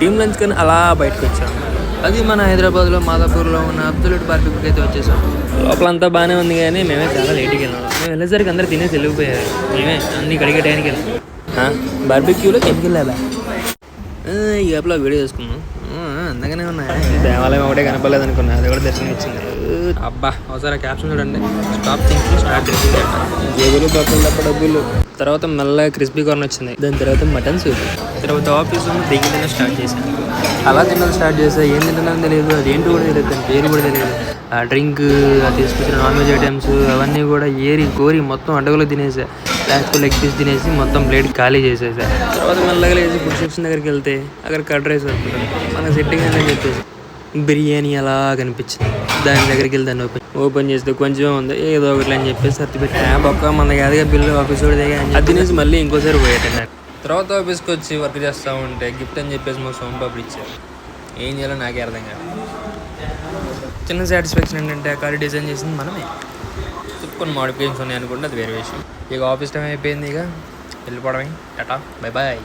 Team lunch కానీ అలా బయటకు వచ్చాం. అది మన హైదరాబాద్లో మాదాపూర్లో ఉన్న అబ్దుల్లాట్ బార్బిక్యూకి అయితే వచ్చేసాం. లోపలంతా బాగానే ఉంది కానీ మేమే చాలా లేట్కి వెళ్ళాం. మేము వెళ్ళేసరికి అందరూ తినేసి వెళ్ళిపోయారు. మేమే అన్ని కడిగే టైంకి వెళ్ళాం. బార్బిక్యూలో కెమికల్ ఈ యాప్లో వీడియో చేసుకున్నాం. అందగానే ఉన్నాయి. దేవాలయం ఒకటే కనపడలేదు అనుకున్నా, అది కూడా దర్శనం ఇచ్చింది. అబ్బా ఒకసారి క్యాప్షన్ చూడండి. స్టాప్ థింకింగ్ స్టార్ట్ చేసింది. జేబులు బట్టలు తప్ప డబ్బులు. తర్వాత మెల్లగా క్రిస్పీ కార్న్ వచ్చింది. దాని తర్వాత మటన్ సూప్. తర్వాత ఆఫీస్లో దెయ్యి తిన్న స్టార్ట్ చేశాను. అలా తిన్నది స్టార్ట్ చేసా. ఏం తింటున్నాను తెలియదు, అదేంటి కూడా తెలియదు, దాని పేరు కూడా తెలియదు. ఆ డ్రింక్, తీసుకొచ్చిన నాన్ వెజ్ ఐటమ్స్ అవన్నీ కూడా ఏరి కోరి మొత్తం అడ్డగలో తినేసా. లాస్ట్ లెగ్ పీస్ తినేసి మొత్తం ప్లేట్ ఖాళీ చేసేసా. తర్వాత మెల్లగా లేచి ఫుడ్ సెక్షన్ దగ్గరికి వెళ్తే అక్కడ కర్డ్ రైస్ వస్తుంది. మనకు సెట్టింగ్ అని చెప్పేసి బిర్యానీ అలా కనిపించింది. దాని దగ్గరికి వెళ్ళి దాన్ని ఓపెన్ చేస్తే కొంచెం ఉంది, ఏదో ఒకటి అని చెప్పేసి సర్టిపెట్టి బొక్క మన కాదుగా బిల్లు ఆఫీస్ కూడా దిగా అది తినేసి మళ్ళీ ఇంకోసారి పోయాడు. తర్వాత ఆఫీస్కి వచ్చి వర్క్ చేస్తూ ఉంటే గిఫ్ట్ అని చెప్పేసి మా సోంపాపుడు ఇచ్చారు. ఏం చేయాలో నాకే అర్థం కాదు. చిన్న సాటిస్ఫాక్షన్ ఏంటంటే ఆ కార్ డిజైన్ చేసింది మనమే. కొన్ని మోడిఫికేషన్స్ ఉన్నాయి అనుకుంటే అది వేరే విషయం. ఇక ఆఫీస్ టైం అయిపోయింది, ఇక వెళ్ళిపోవడమే. Tata bye bye.